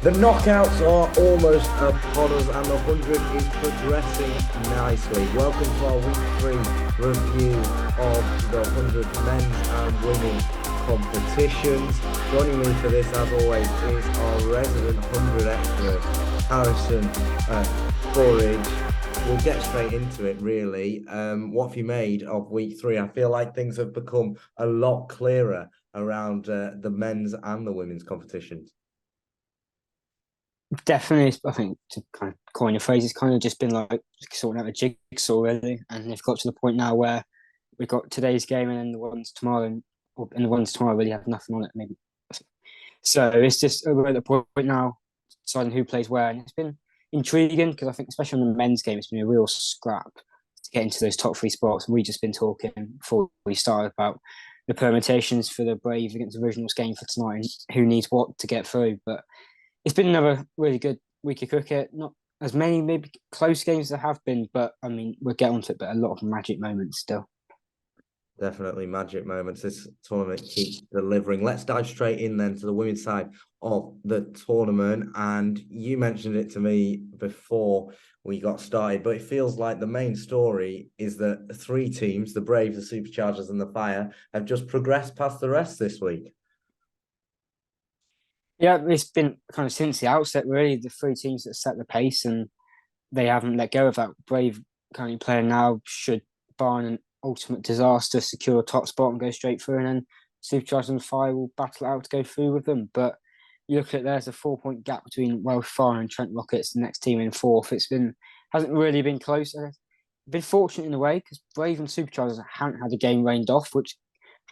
The knockouts are almost upon us and the 100 is progressing nicely. Welcome to our week 3 review of the 100 men's and women's competitions. Joining me for this, as always, is our resident 100 expert, Harrison Burridge. We'll get straight into it, really. What have you made of week 3? I feel like things have become a lot clearer around the men's and the women's competitions. Definitely, I think to kind of coin a phrase, it's kind of just been like sorting out a jigsaw really, and they've got to the point now where we've got today's game and then the ones tomorrow, and the ones tomorrow really have nothing on it maybe. So it's just we're at the point now deciding who plays where, and it's been intriguing because I think especially on the men's game, it's been a real scrap to get into those top 3 spots. We've just been talking before we started about the permutations for the Brave against the Originals game for tonight and who needs what to get through, but it's been another really good week of cricket. Not as many maybe close games as there have been, but I mean we'll get onto it. But a lot of magic moments still. Definitely magic moments. This tournament keeps delivering. Let's dive straight in then to the women's side of the tournament. And you mentioned it to me before we got started, but it feels like the main story is that 3 teams, the Braves, the Superchargers, and the Fire, have just progressed past the rest this week. Yeah, it's been kind of since the outset really the 3 teams that set the pace, and they haven't let go of that. Brave currently playing now should barring an ultimate disaster secure a top spot and go straight through, and then Superchargers and Fire will battle it out to go through with them. But you look at it, there's a 4-point gap between Welsh Fire and Trent Rockets, the next team in 4th. Hasn't really been close. Been fortunate in a way because Brave and Superchargers haven't had a game rained off, which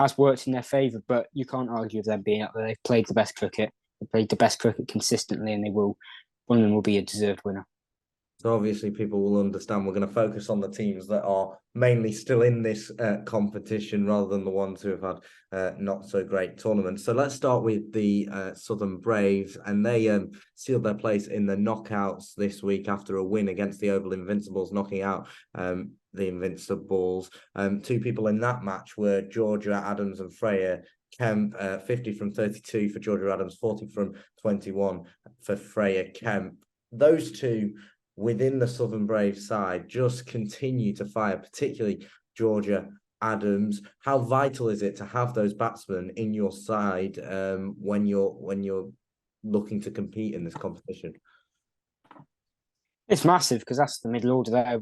has worked in their favour. But you can't argue with them being up there. They've played the best cricket. They played the best cricket consistently, and they will. One of them will be a deserved winner. So obviously people will understand we're going to focus on the teams that are mainly still in this competition rather than the ones who have had not so great tournaments. So let's start with the Southern Braves, and they sealed their place in the knockouts this week after a win against the Oval Invincibles, knocking out the Invincibles. 2 people in that match were Georgia Adams and Freya Kemp, 50 from 32 for Georgia Adams, 40 from 21 for Freya Kemp. Those 2 within the Southern Brave side just continue to fire, particularly Georgia Adams. How vital is it to have those batsmen in your side when you're looking to compete in this competition? It's massive because that's the middle order there.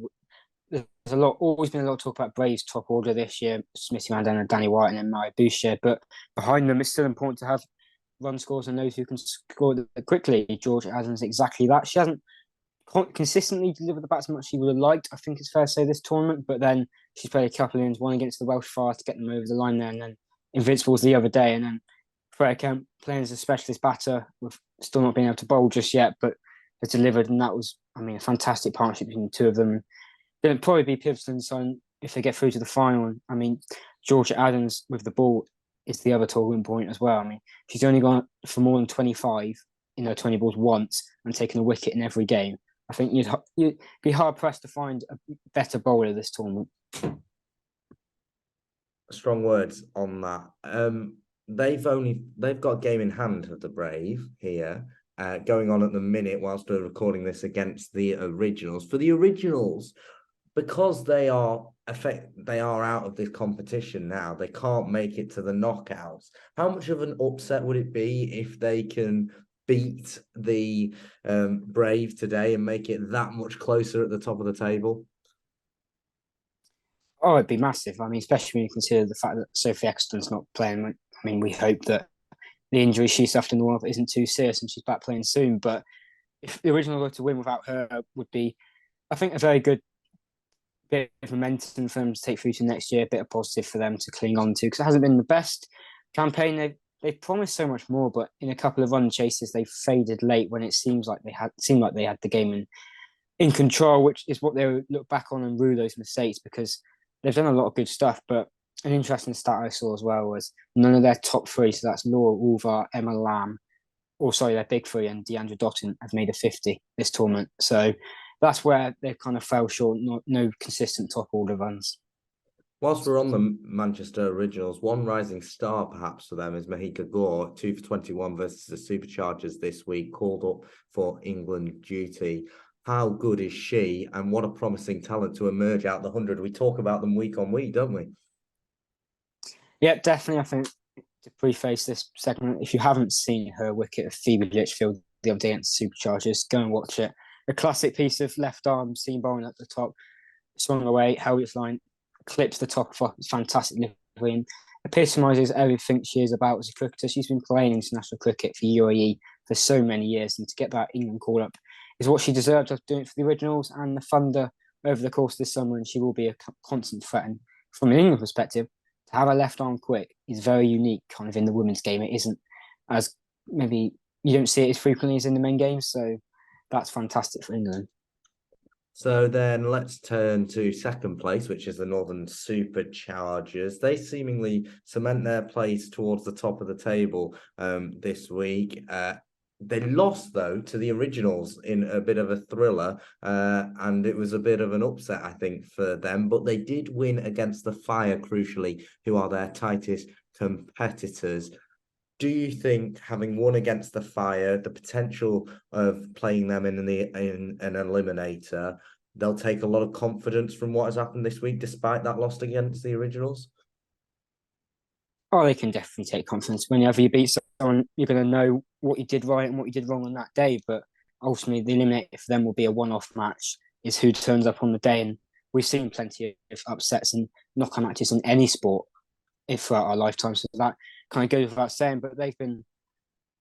There's always been a lot of talk about Braves top order this year, Smithy Mandana, Danny White, and then Murray Boucher. But behind them, it's still important to have run scores and those who can score quickly. Georgia Adams, exactly that. She hasn't consistently delivered the bats as much as she would have liked, I think it's fair to say, this tournament. But then she's played a couple of innings, one against the Welsh Fire to get them over the line there, and then Invincibles the other day, and then Freya Kemp playing as a specialist batter with still not being able to bowl just yet, but has delivered, and that was, I mean, a fantastic partnership between the 2 of them. It'll probably be pivotal in sign if they get through to the final. I mean, Georgia Adams with the ball is the other talking point as well. I mean, she's only gone for more than 25 in her 20 balls once and taken a wicket in every game. I think you'd be hard pressed to find a better bowler this tournament. Strong words on that. They've got a game in hand of the Brave here, going on at the minute whilst we're recording this against the Originals. For the Originals, because they are out of this competition now, they can't make it to the knockouts. How much of an upset would it be if they can beat the Brave today and make it that much closer at the top of the table? Oh, it'd be massive. I mean, especially when you consider the fact that Sophie Eccleston's not playing. I mean, we hope that the injury she suffered in the World Cup isn't too serious and she's back playing soon. But if the Original were to win without her, would be, I think, a very good bit of momentum for them to take through to next year. A bit of positive for them to cling on to because it hasn't been the best campaign. They've promised so much more, but in a couple of run chases, they faded late when it seemed like they had the game in control, which is what they look back on and rue those mistakes because they've done a lot of good stuff. But an interesting stat I saw as well was none of their top 3, so that's Laura Ulvar, Emma Lamb, their big 3, and Deandra Dottin have made a 50 this tournament. So that's where they kind of fell short. No consistent top order runs. Whilst we're on the Manchester Originals, one rising star perhaps for them is Mahika Gore, 2 for 21 versus the Superchargers this week, called up for England duty. How good is she, and what a promising talent to emerge out the 100. We talk about them week on week, don't we? Yeah, definitely. I think to preface this segment, if you haven't seen her wicket of Phoebe Litchfield the other day against Superchargers, go and watch it. A classic piece of left arm seam bowling at the top, swung away, held its line, clips the top off. It's fantastic delivery and epitomises everything she is about as a cricketer. She's been playing international cricket for UAE for so many years, and to get that England call up is what she deserved after doing it for the Originals and the Thunder over the course of this summer, and she will be a constant threat. And from an England perspective, to have a left arm quick is very unique kind of in the women's game. It isn't as maybe you don't see it as frequently as in the main games, so that's fantastic for England. So then let's turn to second place, which is the Northern Superchargers. They seemingly cement their place towards the top of the table this week. They lost, though, to the Originals in a bit of a thriller, and it was a bit of an upset, I think, for them. But they did win against the Fire, crucially, who are their tightest competitors. Do you think, having won against the Fire, the potential of playing them in an eliminator, they'll take a lot of confidence from what has happened this week, despite that loss against the Originals? Oh, they can definitely take confidence. Whenever you beat someone, you're going to know what you did right and what you did wrong on that day. But ultimately, the eliminator for them will be a one-off match. Is who turns up on the day, and we've seen plenty of upsets and knock-on matches in any sport throughout our lifetime. So that kind of goes without saying. But they've been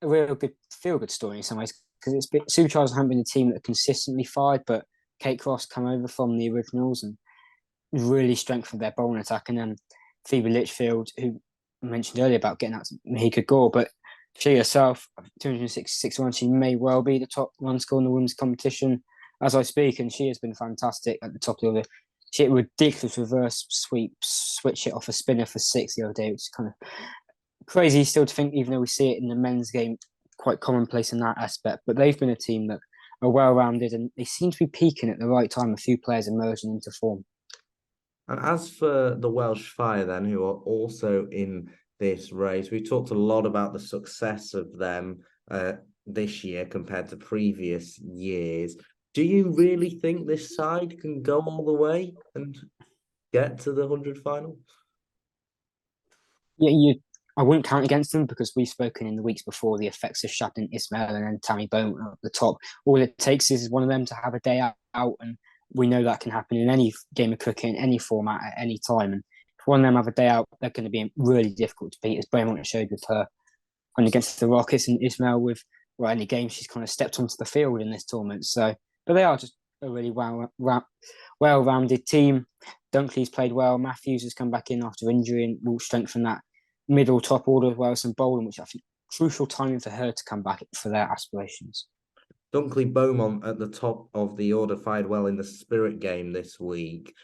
a real good feel-good story in some ways because Superchargers haven't been a team that consistently fired, but Kate Cross come over from the Originals and really strengthened their bowling attack, and then Phoebe Litchfield, who I mentioned earlier about getting out to Mahika Gore, but she herself, 261, she may well be the top run scorer in the women's competition as I speak, and she has been fantastic at the top of the order. She hit a ridiculous reverse sweep, switch it off a spinner for six the other day, which is kind of crazy still to think, even though we see it in the men's game, quite commonplace in that aspect. But they've been a team that are well-rounded, and they seem to be peaking at the right time, a few players emerging into form. And as for the Welsh Fire, then, who are also in this race, we talked a lot about the success of them this year compared to previous years. Do you really think this side can go all the way and get to the 100 final? Yeah, I wouldn't count against them because we've spoken in the weeks before the effects of Shabnam Ismail and then Tammy Bowman at the top. All it takes is one of them to have a day out, and we know that can happen in any game of cricket, in any format, at any time. And if one of them have a day out, they're going to be really difficult to beat, as Beaumont showed with her and against the Rockets and Ismail with any game she's kind of stepped onto the field in this tournament. So, but they are just a really well-rounded team. Dunkley's played well. Matthews has come back in after injury and will strengthen that middle top order as well as some bowling, which I think crucial timing for her to come back for their aspirations. Dunkley Beaumont at the top of the order fired well in the Spirit game this week.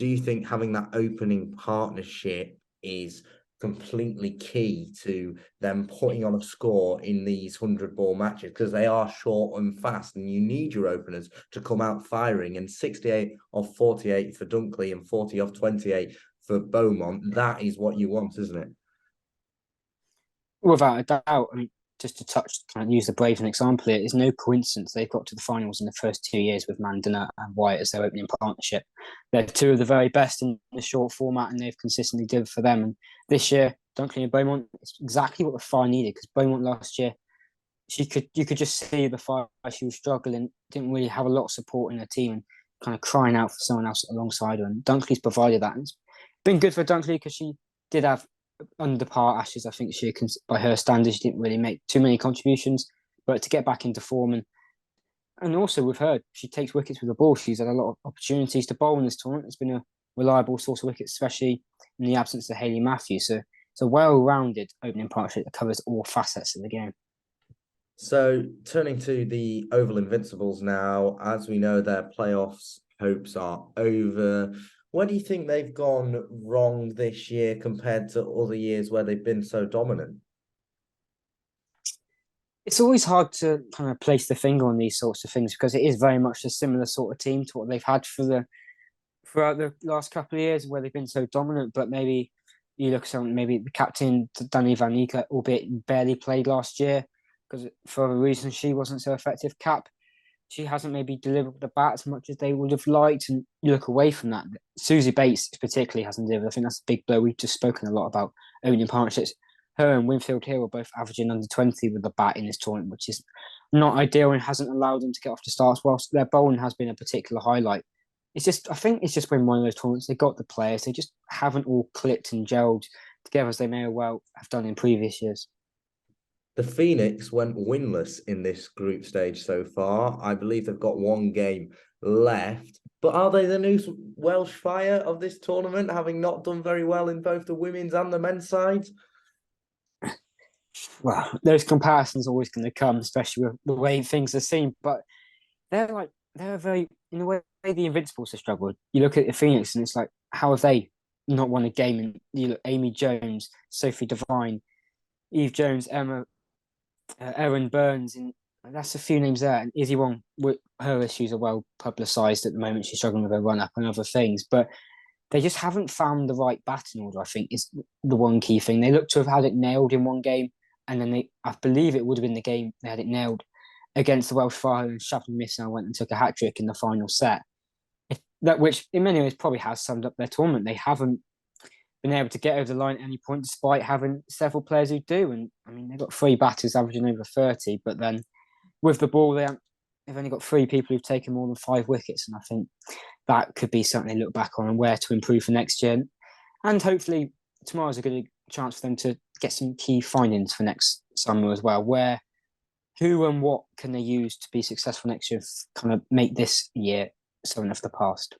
Do you think having that opening partnership is completely key to them putting on a score in these 100-ball matches? Because they are short and fast, and you need your openers to come out firing. And 68 off 48 for Dunkley and 40 off 28 for Beaumont, that is what you want, isn't it? Without a doubt. I mean, just to kind of use the Braves as an example here, it's no coincidence they've got to the finals in the first 2 years with Mandana and White as their opening partnership. They're two of the very best in the short format, and they've consistently delivered for them. And this year, Dunkley and Beaumont, it's exactly what the Fire needed, because Beaumont last year, you could just see the Fire, she was struggling, didn't really have a lot of support in her team, and kind of crying out for someone else alongside her. And Dunkley's provided that. And it's been good for Dunkley because she did have under par Ashes. I think she, by her standards, she didn't really make too many contributions, but to get back into form and also with her, she takes wickets with the ball. She's had a lot of opportunities to bowl in this tournament. It's been a reliable source of wickets, especially in the absence of Hayley Matthews. So it's a well-rounded opening partnership that covers all facets of the game. So turning to the Oval Invincibles now, as we know, their playoffs hopes are over. Where do you think they've gone wrong this year compared to other years where they've been so dominant? It's always hard to kind of place the finger on these sorts of things because it is very much a similar sort of team to what they've had for the throughout the last couple of years where they've been so dominant. But maybe you look at something, maybe the captain, Danny Van Niekerk, albeit barely played last year because for a reason she wasn't so effective. She hasn't maybe delivered the bat as much as they would have liked. And you look away from that. Susie Bates particularly hasn't delivered. I think that's a big blow. We've just spoken a lot about opening partnerships. Her and Winfield Hill are both averaging under 20 with the bat in this tournament, which is not ideal and hasn't allowed them to get off the starts, whilst their bowling has been a particular highlight. I think it's just been one of those tournaments. They got the players, they just haven't all clicked and gelled together as they may well have done in previous years. The Phoenix went winless in this group stage so far. I believe they've got one game left. But are they the new Welsh Fire of this tournament, having not done very well in both the women's and the men's sides? Well, those comparisons are always going to come, especially with the way things are seen. But they're very, in the way the Invincibles have struggled. You look at the Phoenix and it's like, how have they not won a game? And you look, Amy Jones, Sophie Devine, Eve Jones, Emma, Erin Burns, and that's a few names there. And Izzy Wong, her issues are well publicised at the moment. She's struggling with her run up and other things, but they just haven't found the right batting order. I think is the one key thing. They look to have had it nailed in one game, and then I believe it would have been the game they had it nailed against the Welsh Fire, and Shapton Missile went and took a hat trick in the final set. Which in many ways probably has summed up their tournament. They haven't been able to get over the line at any point, despite having several players who do. And I mean, they've got 3 batters averaging over 30, but then with the ball, they've only got 3 people who've taken more than 5 wickets. And I think that could be something they look back on and where to improve for next year. And hopefully tomorrow's a good chance for them to get some key findings for next summer as well, who and what can they use to be successful next year, kind of make this year something of the past.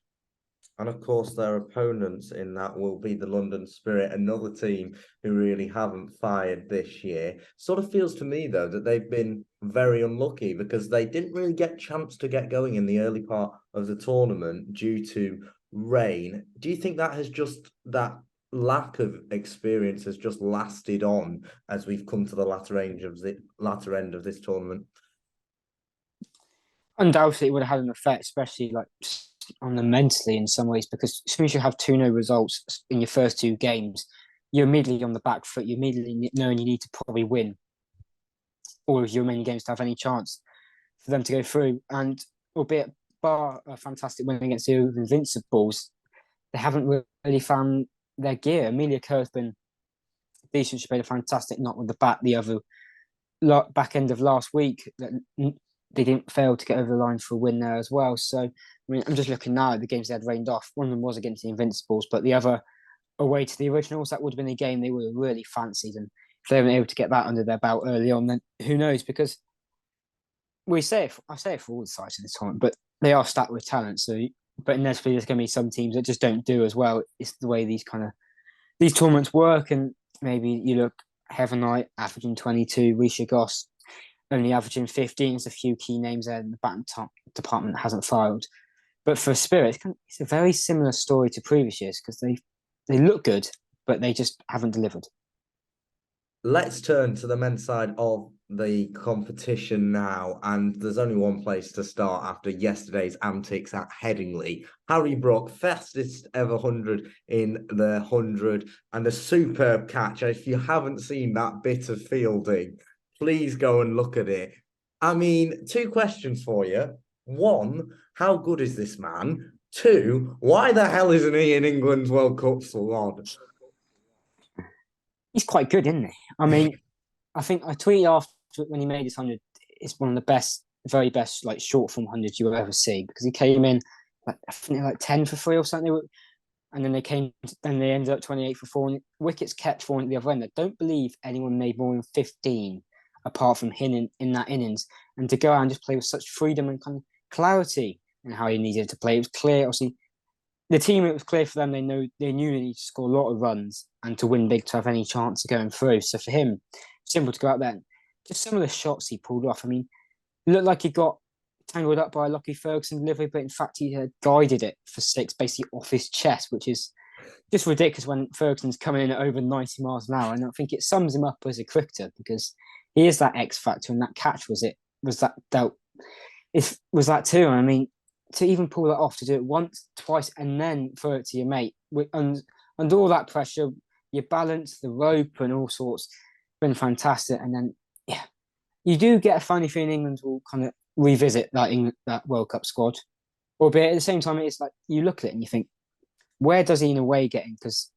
And of course, their opponents in that will be the London Spirit, another team who really haven't fired this year. Sort of feels to me, though, that they've been very unlucky because they didn't really get a chance to get going in the early part of the tournament due to rain. Do you think that lack of experience has just lasted on as we've come to the latter end of this tournament? Undoubtedly, it would have had an effect, especially like on them mentally in some ways, because as soon as you have 2-0 results in your first 2 games, you're immediately on the back foot. You're immediately knowing you need to probably win all of your remaining games to have any chance for them to go through. And albeit bar a fantastic win against the Invincibles, they haven't really found their gear. Amelia Kerr's been decent. She played a fantastic knock with the bat the other back end of last week. They didn't fail to get over the line for a win there as well. So, I mean, I'm just looking now at the games they had rained off. One of them was against the Invincibles, but the other away to the Originals, that would have been a game they would have really fancied. And if they weren't able to get that under their belt early on, then who knows? Because I say it for all the sides in this tournament, but they are stacked with talent. So, but inevitably, there's going to be some teams that just don't do as well. It's the way these tournaments work. And maybe you look Heather Knight averaging 22, Risha Goss only averaging 15. There's a few key names there in the batting department that hasn't filed. But for Spirit, it's a very similar story to previous years because they look good, but they just haven't delivered. Let's turn to the men's side of the competition now, and there's only one place to start after yesterday's antics at Headingley. Harry Brook, fastest ever 100 in the 100, and a superb catch. If you haven't seen that bit of fielding, please go and look at it. I mean, 2 questions for you. 1, how good is this man? 2, why the hell isn't he in England's World Cup squad? He's quite good, isn't he? I mean, I think I tweeted after when he made his 100, it's one of the best, very best, like short form 100s you'll ever see because he came in I think like 10 for 3 or something. And then they ended up 28 for 4, and wickets kept falling at the other end. I don't believe anyone made more than 15 apart from him in that innings. And to go out and just play with such freedom and kind of clarity in how he needed to play. It was clear, obviously, the team, it was clear for them, they knew they needed to score a lot of runs and to win big to have any chance of going through. So for him, simple to go out there. Just some of the shots he pulled off. I mean, it looked like he got tangled up by a Lockie Ferguson delivery, but in fact he had guided it for 6 basically off his chest, which is just ridiculous when Ferguson's coming in at over 90 miles an hour. And I think it sums him up as a cricketer because he is that X factor, and that catch was that too. I mean, to even pull that off, to do it once, twice, and then throw it to your mate, and under all that pressure, your balance, the rope, and all sorts, been fantastic. And then, yeah, you do get a funny feeling England will kind of revisit that World Cup squad. Albeit at the same time, it's like you look at it and you think, where does Ian Away get in? Because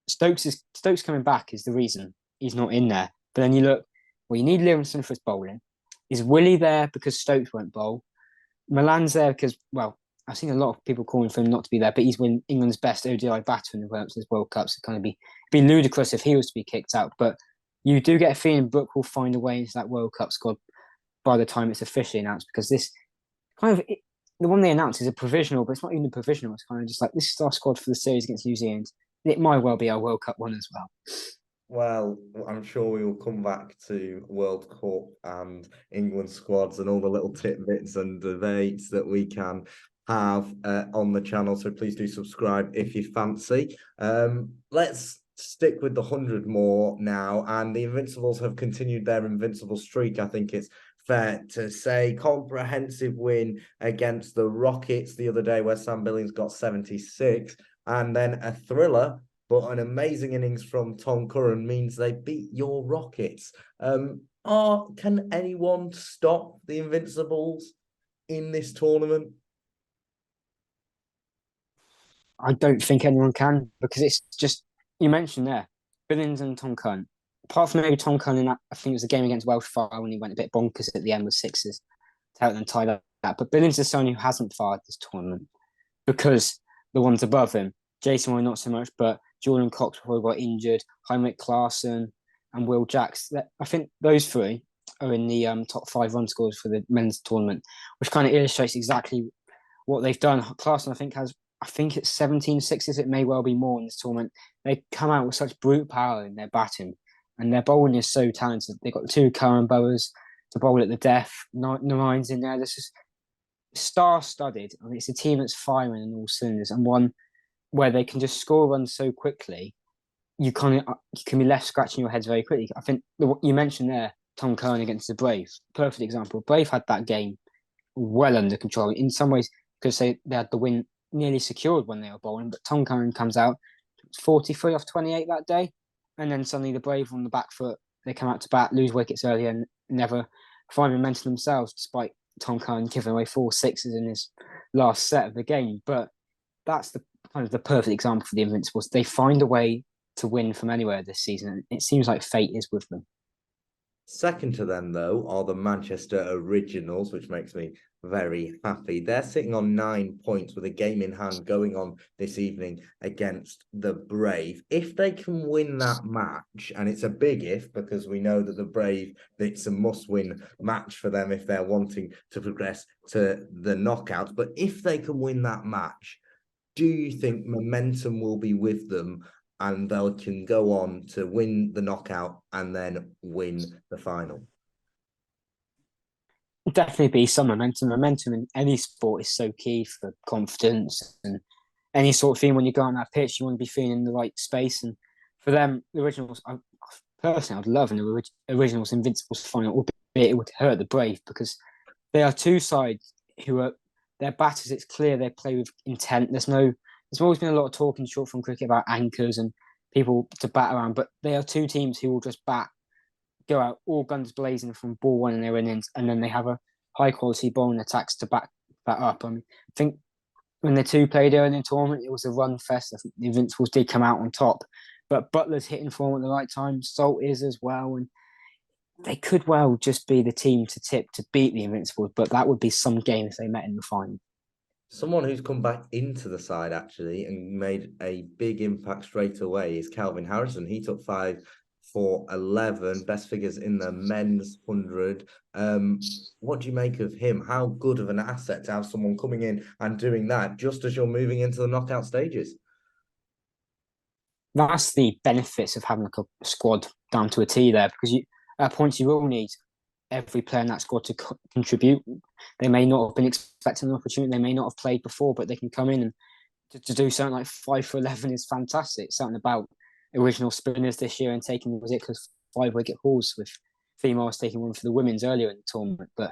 Stokes coming back is the reason he's not in there. But then you look, well, you need Livingston for his bowling. Is Willie there because Stokes won't bowl? Milan's there because, well, I've seen a lot of people calling for him not to be there, but he's been England's best ODI batter in the World Cup. So it's kind of be ludicrous if he was to be kicked out. But you do get a feeling Brook will find a way into that World Cup squad by the time it's officially announced, because this kind of the one they announced is a provisional, but it's not even a provisional. It's kind of just like, this is our squad for the series against New Zealand. It might well be our World Cup one as well. Well, I'm sure we will come back to World Cup and England squads and all the little tidbits and debates that we can have on the channel. So please do subscribe if you fancy. Let's stick with the 100 more now. And the Invincibles have continued their invincible streak. I think it's fair to say. Comprehensive win against the Rockets the other day, where Sam Billings got 76, and then a thriller, but an amazing innings from Tom Curran means they beat your Rockets. Can anyone stop the Invincibles in this tournament? I don't think anyone can, because it's just, you mentioned there, Billings and Tom Curran. Apart from maybe Tom Curran, I think it was a game against Welsh Fire when he went a bit bonkers at the end with sixes to help them tie that. But Billings is someone who hasn't fired this tournament, because the ones above him, Jason Roy not so much, but Jordan Cox before he got injured, Heinrich Klaassen and Will Jacks. I think those three are in the top 5 run scores for the men's tournament, which kind of illustrates exactly what they've done. Klaassen, I think it's 17 sixes. It may well be more in this tournament. They come out with such brute power in their batting, and their bowling is so talented. They've got 2 current bowlers to bowl at the death. Narayan's in there. This is star-studded. I mean, it's a team that's firing in all cylinders, and one where they can just score runs so quickly. You can be left scratching your heads very quickly. I think you mentioned there, Tom Curran against the Brave, perfect example. Brave had that game well under control. In some ways, because they had the win nearly secured when they were bowling, but Tom Curran comes out 43 off 28 that day, and then suddenly the Brave on the back foot, they come out to bat, lose wickets early, and never find momentum themselves, despite Tom Curran giving away 4 sixes in his last set of the game. But that's the kind of the perfect example for the Invincibles. They find a way to win from anywhere this season, and it seems like fate is with them. Second to them, though, are the Manchester Originals, which makes me very happy. They're sitting on 9 points with a game in hand going on this evening against the Brave. If they can win that match, and it's a big if, because we know that the Brave, it's a must-win match for them if they're wanting to progress to the knockouts. But if they can win that match, do you think momentum will be with them and they can go on to win the knockout and then win the final? Definitely be some momentum. Momentum in any sport is so key for confidence and any sort of thing. When you go on that pitch, you want to be feeling in the right space. And for them, the Originals, personally, I'd love an Originals Invincibles final, albeit it would hurt the Brave, because they are 2 sides who are, their batters, it's clear they play with intent. There's always been a lot of talk in short form cricket about anchors and people to bat around, but they are 2 teams who will just go out all guns blazing from ball 1 in their innings, and then they have a high quality bowling attacks to back that up. I think when the 2 played earlier in the tournament, it was a run fest. I think the Invincibles did come out on top, but Butler's hitting form at the right time. Salt is as well, and they could well just be the team to tip to beat the Invincibles, but that would be some game if they met in the final. Someone who's come back into the side actually and made a big impact straight away is Calvin Harrison. He took 5 for 11, best figures in the men's 100. What do you make of him? How good of an asset to have someone coming in and doing that just as you're moving into the knockout stages? That's the benefits of having like a squad down to a T there, because at points you will need every player in that squad to contribute. They may not have been expecting an opportunity, they may not have played before, but they can come in and to do something like 5 for 11 is fantastic. Something about original spinners this year and taking ridiculous 5-wicket hauls, with females taking one for the women's earlier in the tournament. But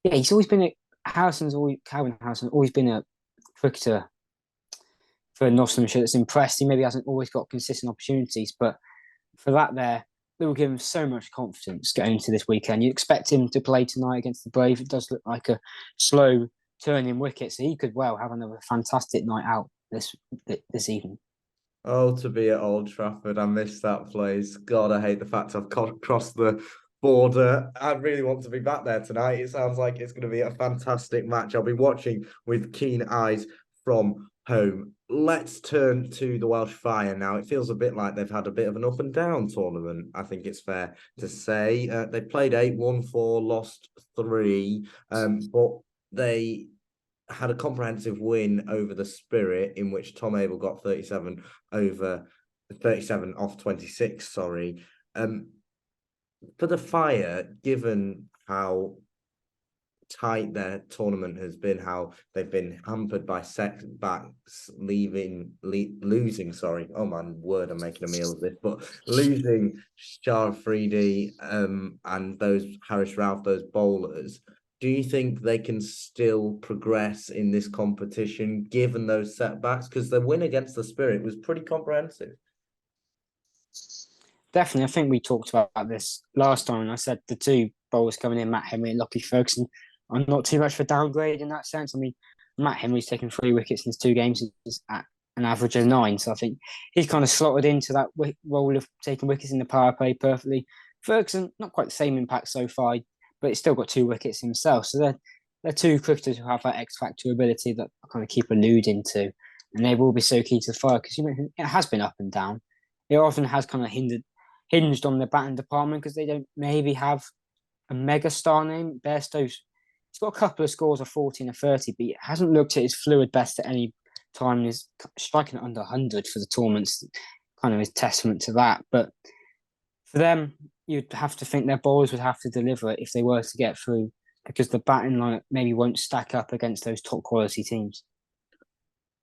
yeah, he's always been Calvin Harrison always been a cricketer for Nottinghamshire that's impressed. He maybe hasn't always got consistent opportunities, but for that they will give him so much confidence going into this weekend. You expect him to play tonight against the Brave. It does look like a slow turning wicket, so he could well have another fantastic night out this evening. Oh, to be at Old Trafford. I miss that place. God, I hate the fact I've crossed the border. I really want to be back there tonight. It sounds like it's going to be a fantastic match. I'll be watching with keen eyes from home. Let's turn to the Welsh Fire now. It feels a bit like they've had a bit of an up and down tournament. I think it's fair to say. They played 8, won 4, lost 3, but they had a comprehensive win over the Spirit, in which Tom Abel got 37 off 26. Sorry. For the Fire, given how tight their tournament has been, how they've been hampered by setbacks, losing. Sorry, oh my word, I'm making a meal of this, but losing Shah Afridi, and those Harris Ralph, those bowlers. Do you think they can still progress in this competition given those setbacks? Because the win against the Spirit was pretty comprehensive. Definitely, I think we talked about this last time, and I said the two bowlers coming in, Matt Henry and Lockie Ferguson, are not too much for downgrade in that sense. I mean, Matt Henry's taken 3 wickets in his 2 games. He's at an average of 9, so I think he's kind of slotted into that role of taking wickets in the power play perfectly. Ferguson, not quite the same impact so far, but he's still got 2 wickets himself. So they're 2 cricketers who have that X factor ability that I kind of keep alluding to, and they will be so key to the Fire because it has been up and down. It often has kind of hinged on the batting department because they don't maybe have a mega star name. Bairstow's he's got a couple of scores of 40 and a 30, but he hasn't looked at his fluid best at any time. He's striking at under 100 for the tournaments, kind of is testament to that. But for them, you'd have to think their bowlers would have to deliver if they were to get through, because the batting line maybe won't stack up against those top quality teams.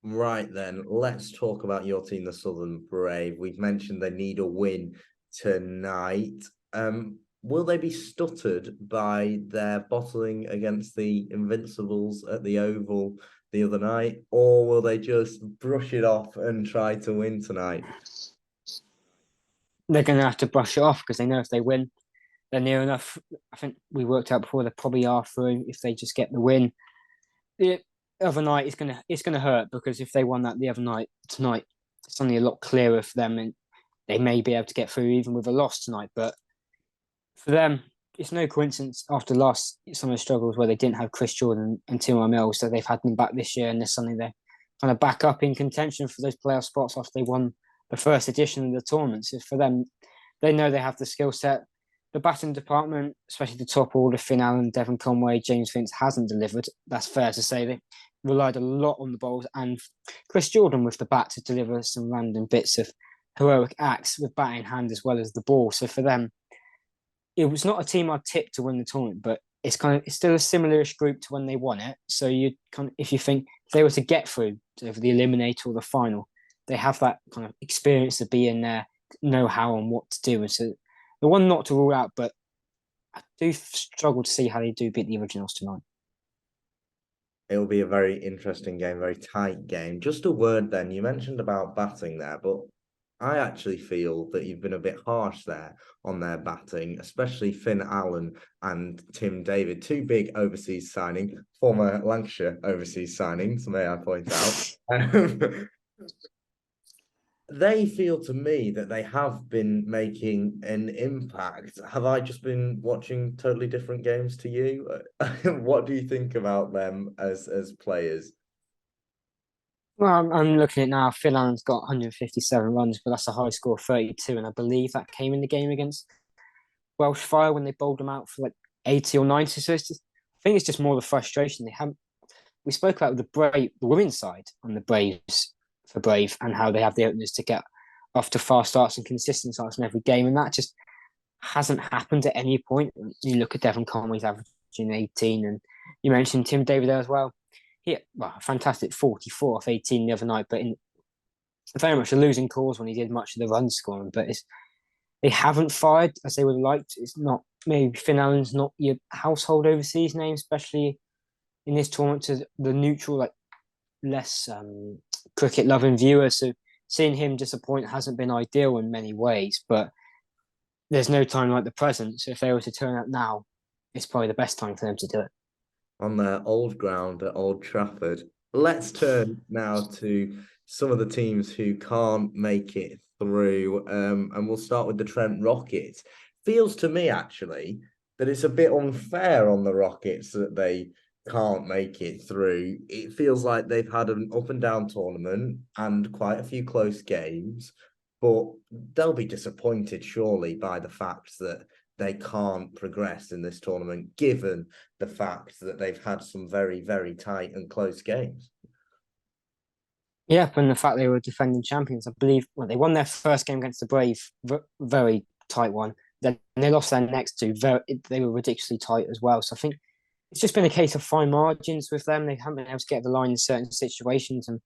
Right then, let's talk about your team, the Southern Brave. We've mentioned they need a win tonight. Will they be stuttered by their bottling against the Invincibles at the Oval the other night, or will they just brush it off and try to win tonight? They're going to have to brush it off because they know if they win, they're near enough. I think we worked out before they probably are through if they just get the win. The other night it's gonna hurt because if they won that the other night, tonight it's suddenly a lot clearer for them, and they may be able to get through even with a loss tonight. But for them, it's no coincidence after last some of the struggles where they didn't have Chris Jordan and Timo Mills, so they've had them back this year, and there's suddenly they're kind of back up in contention for those playoff spots after they won the first edition of the tournament. So for them, they know they have the skill set. The batting department, especially the top order, Finn Allen, Devon Conway, James Vince, hasn't delivered. That's fair to say. They relied a lot on the bowls and Chris Jordan with the bat to deliver some random bits of heroic acts with bat in hand as well as the ball. So for them, it was not a team I'd tip to win the tournament, but it's still a similar-ish group to when they won it. So you if you think if they were to get through to the Eliminator or the final, they have that kind of experience to be in there, know how and what to do. And so the one not to rule out, but I do struggle to see how they do beat the Originals tonight. It'll be a very interesting game, very tight game. Just a word then, you mentioned about batting there, but I actually feel that you've been a bit harsh there on their batting, especially Finn Allen and Tim David, 2 big overseas signings, former Lancashire overseas signings, may I point out. They feel to me that they have been making an impact. Have I just been watching totally different games to you? What do you think about them as players? Well, I'm looking at now. Phil Allen's got 157 runs, but that's a high score of 32, and I believe that came in the game against Welsh Fire when they bowled them out for like 80 or 90. So I think it's just more the frustration they have. We spoke about the women's side on the Braves for Brave and how they have the openers to get off to fast starts and consistent starts in every game, and that just hasn't happened at any point. You look at Devon Conway's averaging 18, and you mentioned Tim David there as well. He a fantastic 44 off 18 the other night, but in very much a losing cause when he did much of the run scoring. But they haven't fired as they would have liked. It's not maybe Finn Allen's not your household overseas name, especially in this tournament to the neutral, like less cricket loving viewer. So seeing him disappoint hasn't been ideal in many ways, but there's no time like the present. So if they were to turn up now, it's probably the best time for them to do it. On their old ground at Old Trafford. Let's turn now to some of the teams who can't make it through, and we'll start with the Trent Rockets. Feels to me actually that it's a bit unfair on the Rockets that they can't make it through. It feels like they've had an up and down tournament and quite a few close games, but they'll be disappointed surely by the fact that they can't progress in this tournament, given the fact that they've had some very, very tight and close games. Yeah, and the fact they were defending champions, I believe, well, they won their first game against the Brave, very tight one. Then they lost their next two, they were ridiculously tight as well. So I think it's just been a case of fine margins with them. They haven't been able to get the line in certain situations, and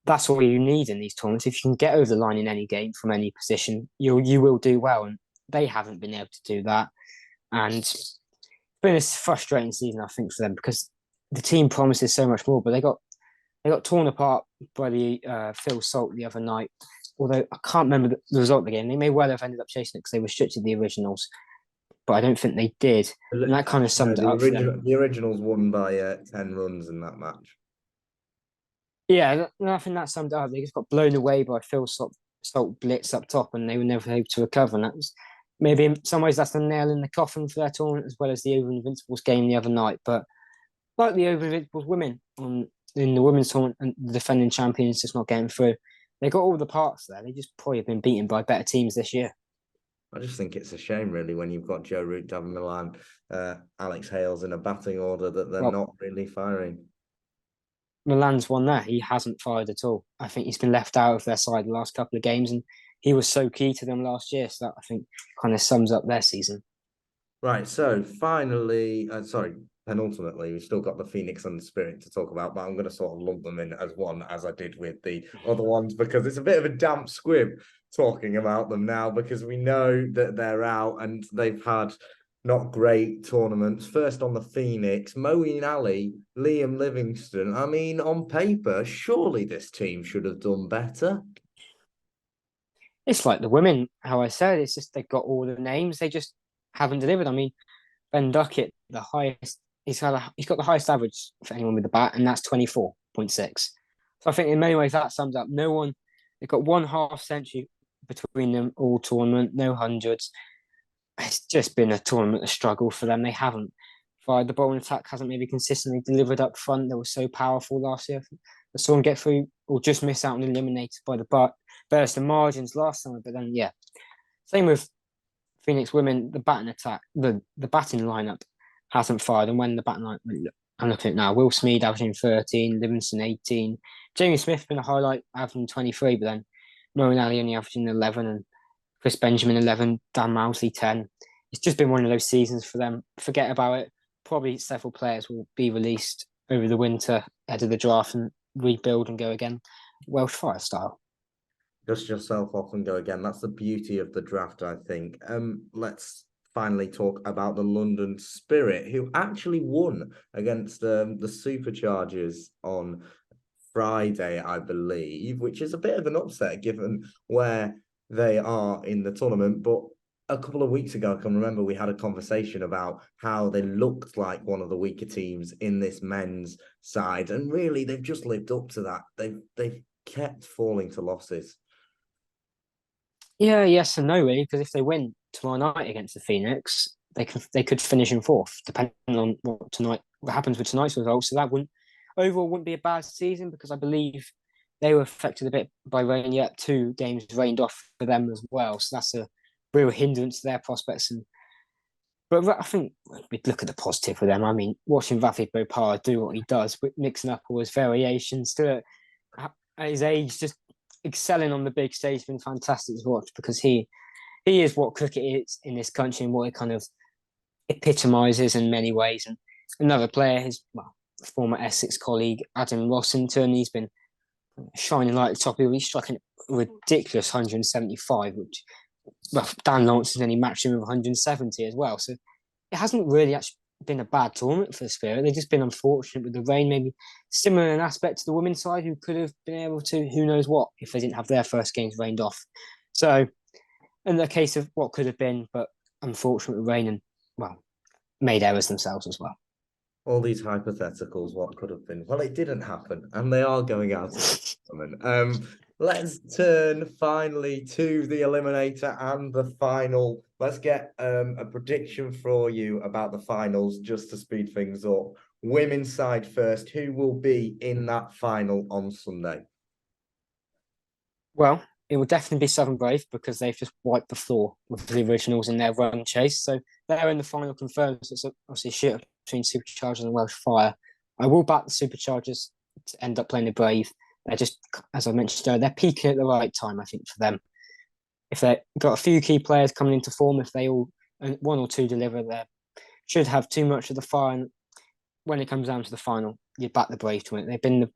that's all you need in these tournaments. If you can get over the line in any game from any position, you will do well, and they haven't been able to do that. And it's been a frustrating season, I think, for them because the team promises so much more, but they got torn apart by the Phil Salt the other night. Although I can't remember the result of the game. They may well have ended up chasing it because they restricted the originals, but I don't think they did. And that kind of summed it up for them. The originals won by 10 runs in that match. Yeah, I think that summed it up. They just got blown away by Phil Salt blitz up top, and they were never able to recover. And that was maybe in some ways that's the nail in the coffin for their tournament, as well as the Over Invincibles game the other night. But like the Over Invincibles women in the women's tournament and the defending champions just not getting through, they got all the parts there. They just probably have been beaten by better teams this year. I just think it's a shame, really, when you've got Joe Root, Davin Milan, Alex Hales in a batting order that they're not really firing. Milan's one there. He hasn't fired at all. I think he's been left out of their side the last couple of games, and he was so key to them last year. So that I think kind of sums up their season. Right. So finally, penultimately, we've still got the Phoenix and the Spirit to talk about, but I'm going to sort of lump them in as one, as I did with the other ones, because it's a bit of a damp squib talking about them now, because we know that they're out and they've had not great tournaments. First on the Phoenix, Moeen Ali, Liam Livingston. I mean, on paper, surely this team should have done better. It's like the women, how I said, it's just they've got all the names, they just haven't delivered. I mean, Ben Duckett, the highest, he's got the highest average for anyone with the bat, and that's 24.6. So I think in many ways that sums up. They've got one half century between them all tournament, no hundreds. It's just been a tournament of struggle for them. They haven't fired the bowling attack, hasn't maybe consistently delivered up front. They were so powerful last year. I saw them get through or just miss out and eliminated by the burst of margins last summer. But then, yeah, same with Phoenix women. The batting attack, the batting lineup hasn't fired. And when the batting line, I'm looking at it now, Will Smead averaging 13, Livingston 18, Jamie Smith been a highlight, averaging 23, but then Moeen Ali only averaging 11, and Chris Benjamin 11, Dan Mousley 10. It's just been one of those seasons for them. Forget about it. Probably several players will be released over the winter ahead of the draft and rebuild and go again, Welsh Fire style. Dust yourself off and go again. That's the beauty of the draft, I think. Let's finally talk about the London Spirit, who actually won against the Superchargers on Friday, I believe, which is a bit of an upset given where they are in the tournament. But a couple of weeks ago, I can remember we had a conversation about how they looked like one of the weaker teams in this men's side, and really they've just lived up to that. They've kept falling to losses. Yeah, yes and no, really, because if they win tomorrow night against the Phoenix, they could finish in fourth, depending on what happens with tonight's results. So that wouldn't be a bad season, because I believe they were affected a bit by rain. Yet 2 games rained off for them as well, so that's a real hindrance to their prospects. But I think we'd look at the positive for them. I mean, watching Rafi Bopara do what he does, mixing up all his variations to it at his age, just excelling on the big stage, has been fantastic to watch, because he is what cricket is in this country and what it kind of epitomises in many ways. And another player, his former Essex colleague Adam Rossington, he's been shining light at the top. He's striking a ridiculous 175, which Dan Lawrence has only matched him with 170 as well. So it hasn't really actually been a bad tournament for the Spirit. They've just been unfortunate with the rain. Maybe similar in aspect to the women's side, who could have been able to, who knows what, if they didn't have their first games rained off. So, in the case of what could have been, but unfortunate with rain and, well, made errors themselves as well. All these hypotheticals, what could have been. Well, it didn't happen, and they are going out of the tournament. Let's turn finally to the Eliminator and the final. Let's get a prediction for you about the finals, just to speed things up. Women's side first. Who will be in that final on Sunday? Well, it will definitely be Southern Brave because they've just wiped the floor with the originals in their run chase. So they're in the final confirmed. So it's obviously a shit between Superchargers and Welsh Fire. I will back the Superchargers to end up playing the Brave. They're just, as I mentioned earlier, they're peaking at the right time, I think, for them. If they've got a few key players coming into form, if they all, one or two deliver, they should have too much of the fire. And when it comes down to the final, you back the Brave to win. They've been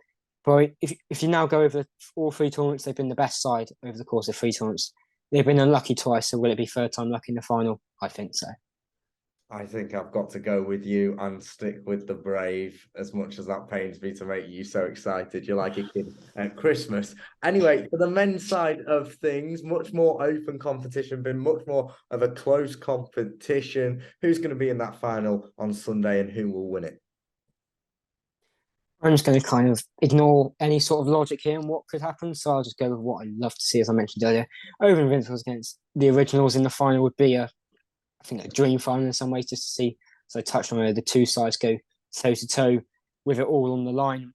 if you now go over all three tournaments, they've been the best side over the course of three tournaments. They've been unlucky twice, so will it be third time lucky in the final? I think so. I think I've got to go with you and stick with the Brave, as much as that pains me to make you so excited. You're like a kid at Christmas. Anyway, for the men's side of things, much more open competition, been much more of a close competition. Who's going to be in that final on Sunday and who will win it? I'm just going to kind of ignore any sort of logic here and what could happen. So I'll just go with what I'd love to see, as I mentioned earlier. Over Invincibles against the originals in the final would be I think a dream final in some ways, just to see, as I touched on, the two sides go toe to toe with it all on the line.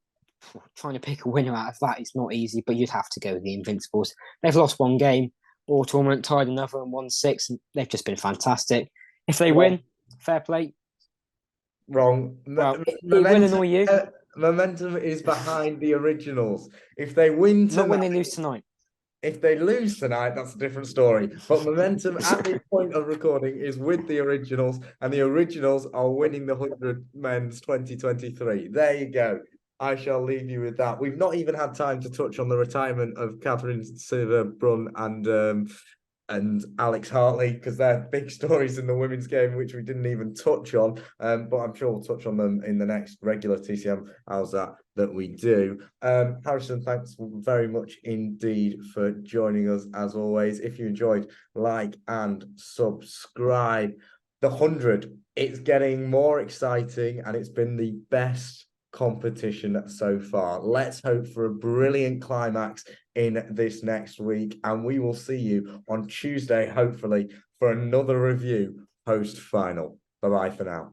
Trying to pick a winner out of that is not easy, but you'd have to go with the Invincibles. They've lost one game, all tournament, tied another and won 6, and they've just been fantastic. If they win, fair play. Wrong. Well, it will annoy you. Momentum is behind the originals. If they win tonight, not when they lose tonight. If they lose tonight, that's a different story. But momentum at this point of recording is with the originals, and the originals are winning the 100 men's 2023. There you go. I shall leave you with that. We've not even had time to touch on the retirement of Catherine Silver-Brunn and Alex Hartley, because they're big stories in the women's game, which we didn't even touch on. But I'm sure we'll touch on them in the next regular TCM How's that we do. Harrison, thanks very much indeed for joining us as always. If you enjoyed, like and subscribe. The 100, it's getting more exciting, and it's been the best competition so far. Let's hope for a brilliant climax in this next week, and we will see you on Tuesday, hopefully, for another review post-final. Bye-bye for now.